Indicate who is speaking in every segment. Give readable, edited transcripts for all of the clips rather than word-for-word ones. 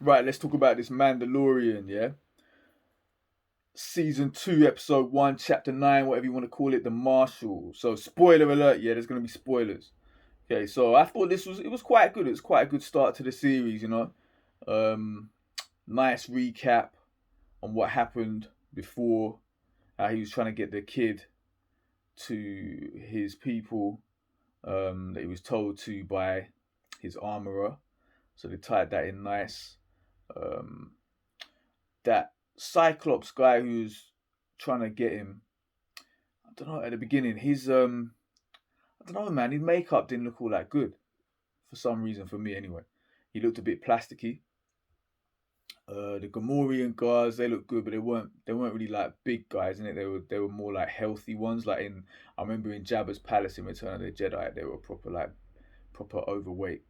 Speaker 1: Right, let's talk about this Mandalorian, yeah? Season 2, Episode 1, Chapter 9, whatever you want to call it, the Marshal. So, spoiler alert, yeah, there's going to be spoilers. Okay, so I thought it was quite good. It was quite a good start to the series, you know? Um, Nice recap on what happened before, how he was trying to get the kid to his people that he was told to by his armorer. So they tied that in nice. Um, that Cyclops guy who's trying to get him. I don't know. At the beginning, I don't know, man. His makeup didn't look all that good for some reason for me, anyway. He looked a bit plasticky. The Gamorrean guards, they looked good, but they weren't really like big guys in it. They were more like healthy ones. Like I remember in Jabba's palace in Return of the Jedi, they were proper overweight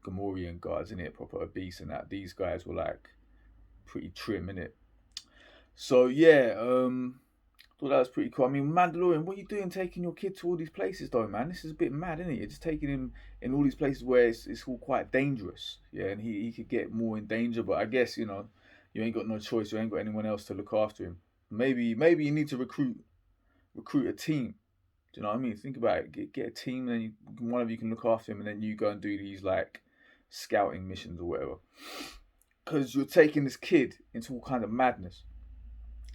Speaker 1: Gamorrean guards in it, proper obese and that. These guys were like pretty trim in it. So yeah, thought that was pretty cool. I mean, Mandalorian, what are you doing taking your kid to all these places though, man? This is a bit mad, isn't it? You're just taking him in all these places where it's all quite dangerous. Yeah, and he could get more in danger, but I guess, you ain't got no choice, you ain't got anyone else to look after him. Maybe you need to recruit a team. Do you know what I mean? Think about it. Get a team, and then one of you can look after him, and then you go and do these like scouting missions or whatever. Because you're taking this kid into all kind of madness.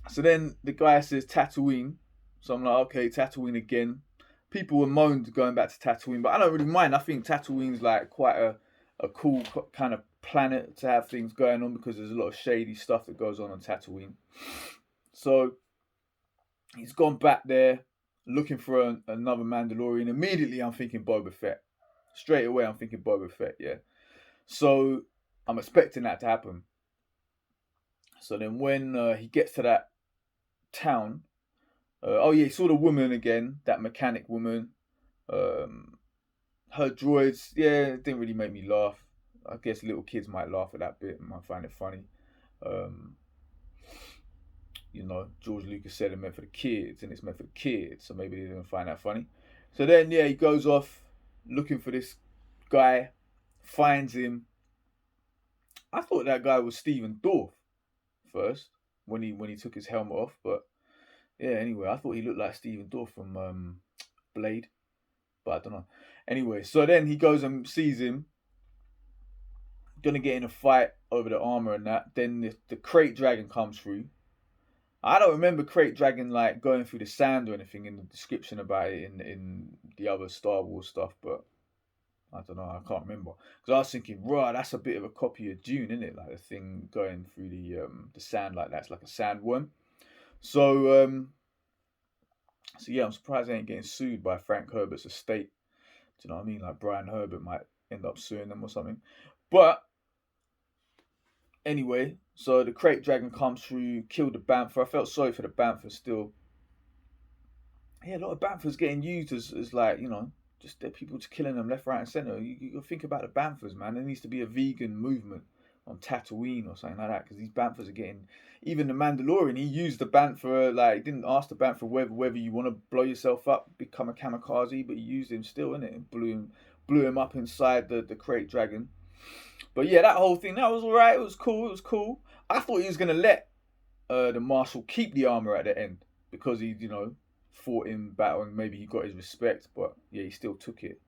Speaker 1: So then the guy says Tatooine. So I'm like, okay, Tatooine again. People were moaned going back to Tatooine, but I don't really mind. I think Tatooine's like quite a cool kind of planet to have things going on because there's a lot of shady stuff that goes on Tatooine. So he's gone back there looking for another Mandalorian. Immediately I'm thinking Boba Fett. Straight away I'm thinking Boba Fett, yeah. So I'm expecting that to happen. So then when he gets to that town, oh yeah, he saw the woman again, that mechanic woman. Um, her droids, yeah, it didn't really make me laugh. I guess little kids might laugh at that bit, might find it funny. Um, George Lucas said it meant for the kids, and it's meant for the kids, so maybe they didn't find that funny. So then, yeah, he goes off looking for this guy, finds him. I thought that guy was Stephen Dorff first when he took his helmet off, but yeah, anyway, I thought he looked like Stephen Dorff from Blade, but I don't know. Anyway, so then he goes and sees him, gonna get in a fight over the armor and that. Then the crate dragon comes through. I don't remember crate dragon like going through the sand or anything in the description about it in the other Star Wars stuff, but I don't know. I can't remember because I was thinking, right, that's a bit of a copy of Dune, isn't it? Like the thing going through the sand like that's like a sandworm. So yeah, I'm surprised they ain't getting sued by Frank Herbert's estate. Do you know what I mean? Like Brian Herbert might end up suing them or something. But anyway, so the crate dragon comes through, killed the bantha. I felt sorry for the bantha still. Yeah, a lot of banthas getting used as like, just people just killing them left, right, and centre. You think about the banthas, man. There needs to be a vegan movement on Tatooine or something like that because these banthas are getting. Even the Mandalorian, he used the bantha, like, he didn't ask the bantha whether you want to blow yourself up, become a kamikaze, but he used him still, innit? And blew him up inside the crate dragon. But yeah, that whole thing, that was alright. It was cool. I thought he was going to let the marshal keep the armor at the end because he, fought in battle and maybe he got his respect, but yeah, he still took it.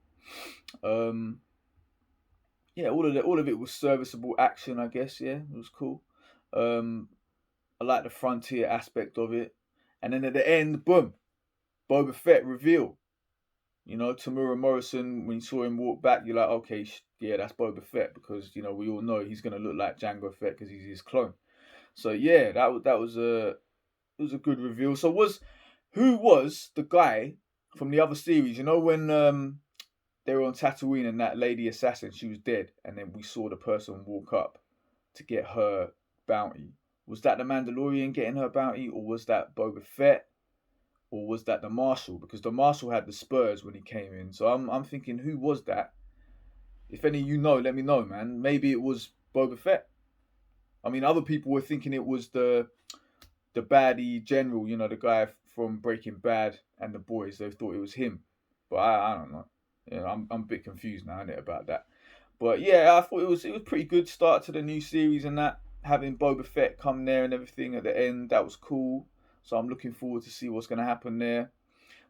Speaker 1: Yeah, all of it was serviceable action, I guess. Yeah, it was cool. Um, I like the frontier aspect of it, and then at the end, boom, Boba Fett reveal. Tamura Morrison, when you saw him walk back, you're like, okay, yeah, that's Boba Fett because we all know he's gonna look like Jango Fett because he's his clone. So yeah, that was a good reveal. So who was the guy from the other series? When they were on Tatooine and that lady assassin, she was dead, and then we saw the person walk up to get her bounty. Was that the Mandalorian getting her bounty, or was that Boba Fett, or was that the Marshal? Because the Marshal had the spurs when he came in. So I'm thinking, who was that? If any of you know, let me know, man. Maybe it was Boba Fett. I mean, other people were thinking it was the baddie general, the guy from Breaking Bad and The Boys. They thought it was him, but I don't know. I'm a bit confused now, innit, about that. But yeah, I thought it was pretty good start to the new series and that. Having Boba Fett come there and everything at the end, that was cool. So I'm looking forward to see what's gonna happen there.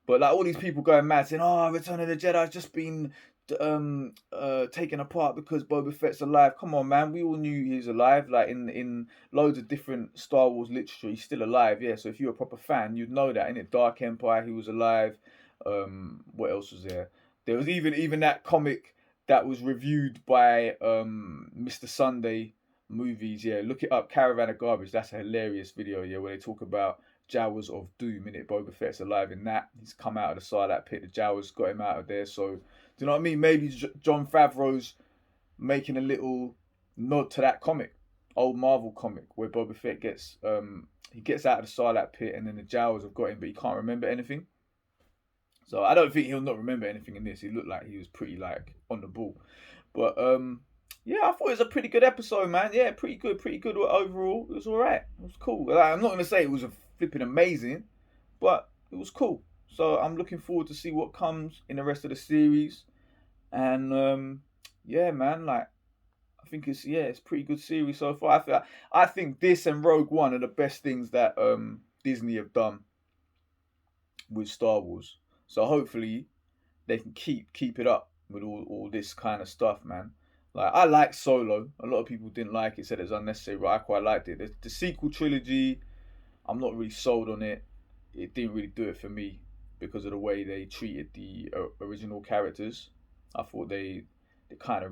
Speaker 1: But like all these people going mad saying, "Oh, Return of the Jedi's just been taken apart because Boba Fett's alive." Come on, man. We all knew he was alive. Like in loads of different Star Wars literature, he's still alive. Yeah. So if you're a proper fan, you'd know that. In it, Dark Empire, he was alive. What else was there? There was even that comic that was reviewed by Mr. Sunday movies. Yeah, look it up. Caravan of Garbage. That's a hilarious video. Yeah, where they talk about Jawas of Doom in it. Boba Fett's alive in that. He's come out of the Sarlacc pit. The Jawas got him out of there. So, do you know what I mean? Maybe John Favreau's making a little nod to that comic, old Marvel comic, where Boba Fett gets he gets out of the Sarlacc pit, and then the Jawas have got him, but he can't remember anything. So I don't think he'll not remember anything in this. He looked like he was pretty like on the ball, but yeah, I thought it was a pretty good episode, man. Yeah, pretty good overall. It was all right. It was cool. Like, I'm not gonna say it was a flipping amazing, but it was cool. So I'm looking forward to see what comes in the rest of the series. And yeah, man, like I think it's pretty good series so far. I think this and Rogue One are the best things that Disney have done with Star Wars. So hopefully they can keep it up with all this kind of stuff, man. Like I like Solo. A lot of people didn't like it, said it was unnecessary, but I quite liked it. The sequel trilogy, I'm not really sold on it. It didn't really do it for me because of the way they treated the original characters. I thought they kind of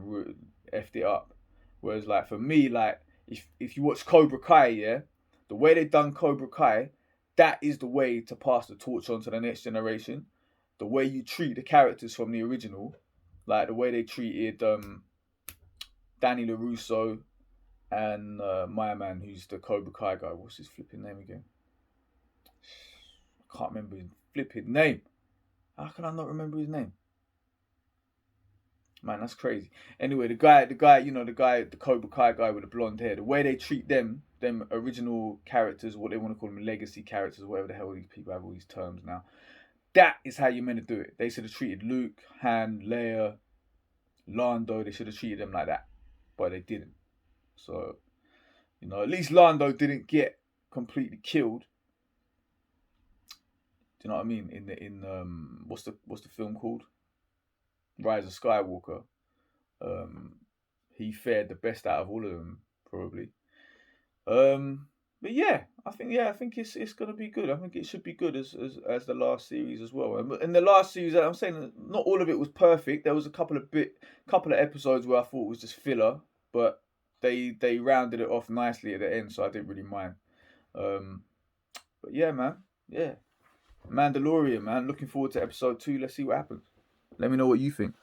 Speaker 1: effed it up. Whereas like for me, like if you watch Cobra Kai, yeah, the way they done Cobra Kai, that is the way to pass the torch on to the next generation. The way you treat the characters from the original, like the way they treated Danny LaRusso and my man, who's the Cobra Kai guy. What's his flipping name again? I can't remember his flipping name. How can I not remember his name? Man, that's crazy. Anyway, the guy, the Cobra Kai guy with the blonde hair, the way they treat them original characters, what they want to call them, legacy characters, whatever the hell these people have all these terms now. That is how you're meant to do it. They should have treated Luke, Han, Leia, Lando. They should have treated them like that, but they didn't. So, at least Lando didn't get completely killed. Do you know what I mean? In what's the film called? Rise of Skywalker. He fared the best out of all of them, probably. But yeah, I think it's gonna be good. I think it should be good as the last series as well. And the last series, I'm saying not all of it was perfect. There was a couple of episodes where I thought was just filler, but they rounded it off nicely at the end, so I didn't really mind. But yeah, man, yeah, Mandalorian, man. Looking forward to episode 2. Let's see what happens. Let me know what you think.